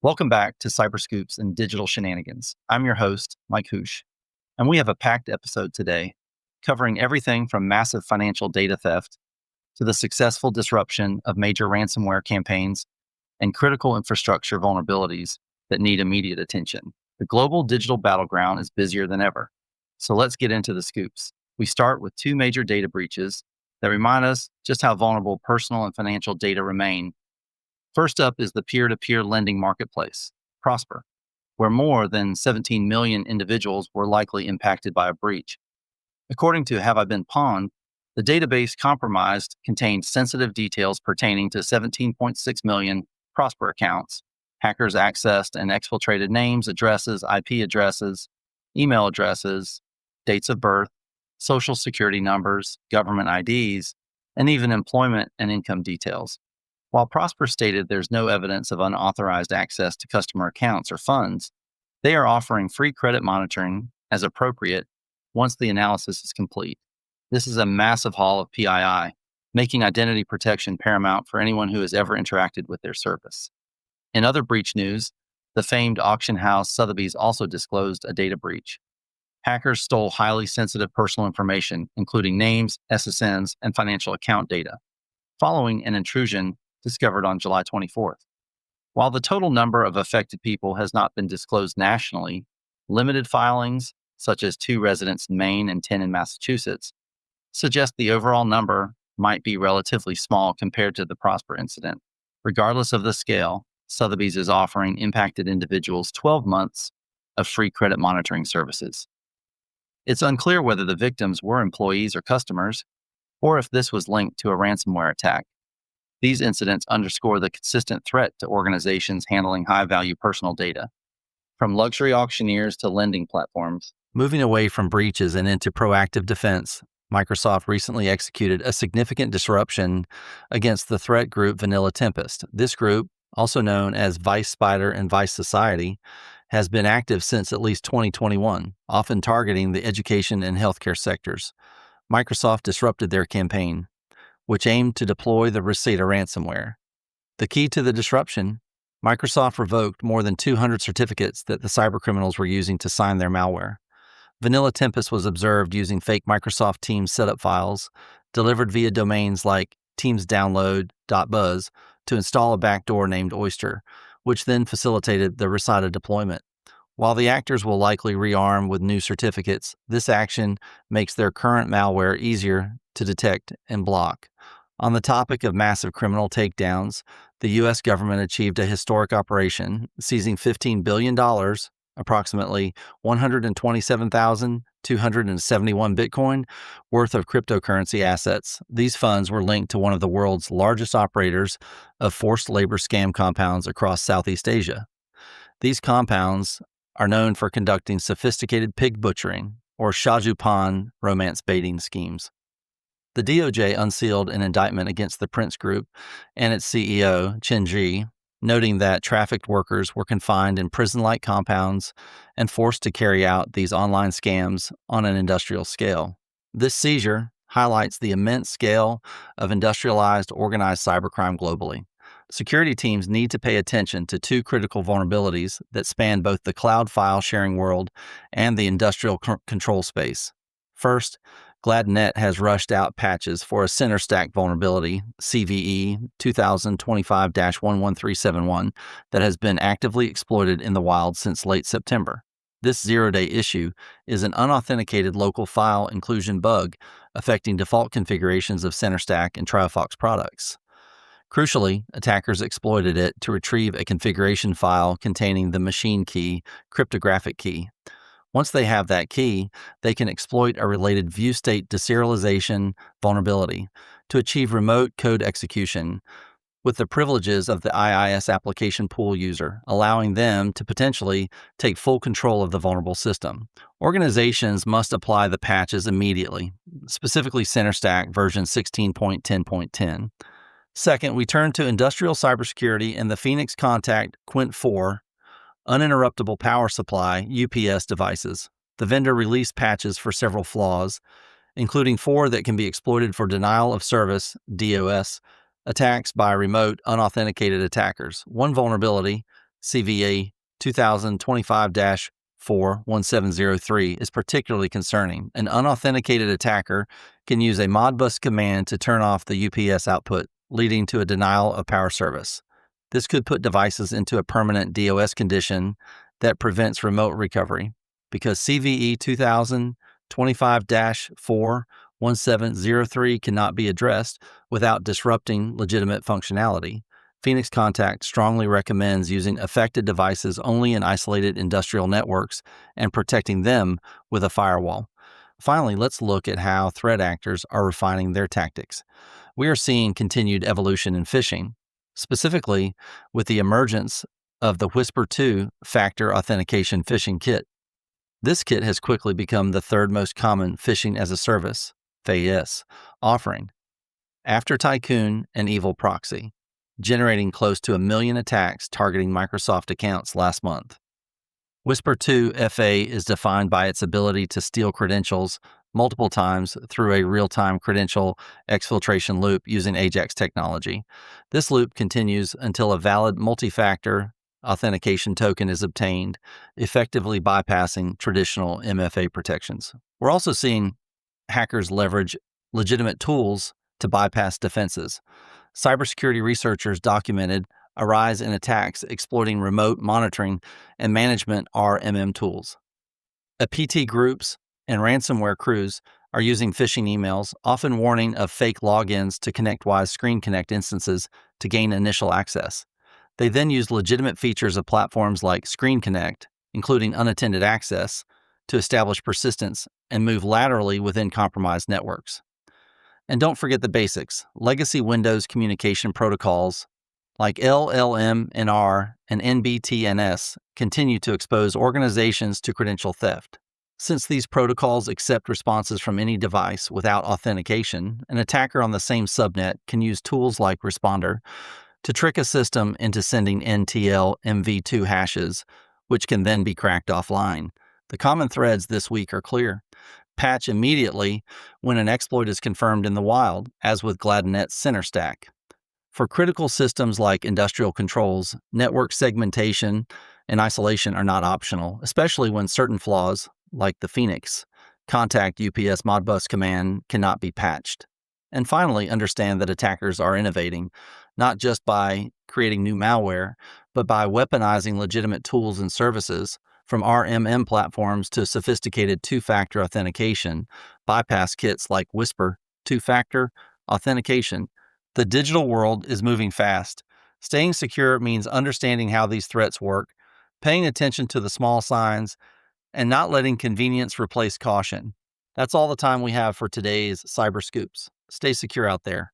Welcome back to Cyber Scoops and Digital Shenanigans. I'm your host, Mike Hoosh, and we have a packed episode today covering everything from massive financial data theft to the successful disruption of major ransomware campaigns and critical infrastructure vulnerabilities that need immediate attention. The global digital battleground is busier than ever. So let's get into the scoops. We start with two major data breaches that remind us just how vulnerable personal and financial data remain. First up is the peer-to-peer lending marketplace, Prosper, where more than 17 million individuals were likely impacted by a breach. According to Have I Been Pawned, the database compromised contained sensitive details pertaining to 17.6 million Prosper accounts. Hackers accessed and exfiltrated names, addresses, IP addresses, email addresses, dates of birth, social security numbers, government IDs, and even employment and income details. While Prosper stated there's no evidence of unauthorized access to customer accounts or funds, they are offering free credit monitoring as appropriate once the analysis is complete. This is a massive haul of PII, making identity protection paramount for anyone who has ever interacted with their service. In other breach news, the famed auction house Sotheby's also disclosed a data breach. Hackers stole highly sensitive personal information, including names, SSNs, and financial account data, following an intrusion discovered on July 24th. While the total number of affected people has not been disclosed nationally, limited filings, such as 2 residents in Maine and 10 in Massachusetts, suggest the overall number might be relatively small compared to the Prosper incident. Regardless of the scale, Sotheby's is offering impacted individuals 12 months of free credit monitoring services. It's unclear whether the victims were employees or customers, or if this was linked to a ransomware attack. These incidents underscore the consistent threat to organizations handling high-value personal data, from luxury auctioneers to lending platforms. Moving away from breaches and into proactive defense, Microsoft recently executed a significant disruption against the threat group Vanilla Tempest. This group, also known as Vice Spider and Vice Society, has been active since at least 2021, often targeting the education and healthcare sectors. Microsoft disrupted their campaign, which aimed to deploy the Reseda ransomware. The key to the disruption: Microsoft revoked more than 200 certificates that the cybercriminals were using to sign their malware. Vanilla Tempest was observed using fake Microsoft Teams setup files delivered via domains like teamsdownload.buzz to install a backdoor named Oyster, which then facilitated the Reseda deployment. While the actors will likely rearm with new certificates, this action makes their current malware easier to detect and block. On the topic of massive criminal takedowns, the U.S. government achieved a historic operation, seizing $15 billion, approximately 127,271 Bitcoin, worth of cryptocurrency assets. These funds were linked to one of the world's largest operators of forced labor scam compounds across Southeast Asia. These compounds are known for conducting sophisticated pig butchering or shajupan romance baiting schemes. The DOJ unsealed an indictment against the Prince Group and its CEO, Chen Ji, noting that trafficked workers were confined in prison-like compounds and forced to carry out these online scams on an industrial scale. This seizure highlights the immense scale of industrialized, organized cybercrime globally. Security teams need to pay attention to 2 critical vulnerabilities that span both the cloud file sharing world and the industrial control space. First, GladNet has rushed out patches for a CentreStack vulnerability, CVE 2025-11371, that has been actively exploited in the wild since late September. This zero-day issue is an unauthenticated local file inclusion bug affecting default configurations of CentreStack and TrialFox products. Crucially, attackers exploited it to retrieve a configuration file containing the machine key, cryptographic key. Once they have that key, they can exploit a related view state deserialization vulnerability to achieve remote code execution with the privileges of the IIS application pool user, allowing them to potentially take full control of the vulnerable system. Organizations must apply the patches immediately, specifically CentreStack version 16.10.10. Second, we turn to industrial cybersecurity and the Phoenix Contact Quint 4 uninterruptible power supply UPS devices. The vendor released patches for several flaws, including 4 that can be exploited for denial of service (DOS) attacks by remote unauthenticated attackers. One vulnerability, CVE 2025-41703 is particularly concerning. An unauthenticated attacker can use a Modbus command to turn off the UPS output, leading to a denial of power service. This could put devices into a permanent DOS condition that prevents remote recovery. Because CVE 2025-41703 cannot be addressed without disrupting legitimate functionality, Phoenix Contact strongly recommends using affected devices only in isolated industrial networks and protecting them with a firewall. Finally, let's look at how threat actors are refining their tactics. We are seeing continued evolution in phishing, specifically with the emergence of the Whisper 2-factor authentication phishing kit. This kit has quickly become the third most common phishing as a service (FAS) offering, after Tycoon and Evil Proxy, generating close to 1 million attacks targeting Microsoft accounts last month. Whisper 2 FA is defined by its ability to steal credentials multiple times through a real-time credential exfiltration loop using AJAX technology. This loop continues until a valid multi-factor authentication token is obtained, effectively bypassing traditional MFA protections. We're also seeing hackers leverage legitimate tools to bypass defenses. Cybersecurity researchers documented a rise in attacks exploiting remote monitoring and management RMM tools. APT groups and ransomware crews are using phishing emails, often warning of fake logins to ConnectWise Screen Connect instances to gain initial access. They then use legitimate features of platforms like Screen Connect, including unattended access, to establish persistence and move laterally within compromised networks. And don't forget the basics. Legacy Windows communication protocols like LLMNR and NBTNS continue to expose organizations to credential theft. Since these protocols accept responses from any device without authentication, an attacker on the same subnet can use tools like Responder to trick a system into sending NTL MV2 hashes, which can then be cracked offline. The common threads this week are clear. Patch immediately when an exploit is confirmed in the wild, as with Gladnet's CentreStack. For critical systems like industrial controls, network segmentation and isolation are not optional, especially when certain flaws, like the Phoenix Contact UPS Modbus command, cannot be patched. And finally, understand that attackers are innovating, not just by creating new malware, but by weaponizing legitimate tools and services, from RMM platforms to sophisticated two-factor authentication, bypass kits like Whisper, two-factor authentication. The digital world is moving fast. Staying secure means understanding how these threats work, paying attention to the small signs, and not letting convenience replace caution. That's all the time we have for today's Cyber Scoops. Stay secure out there.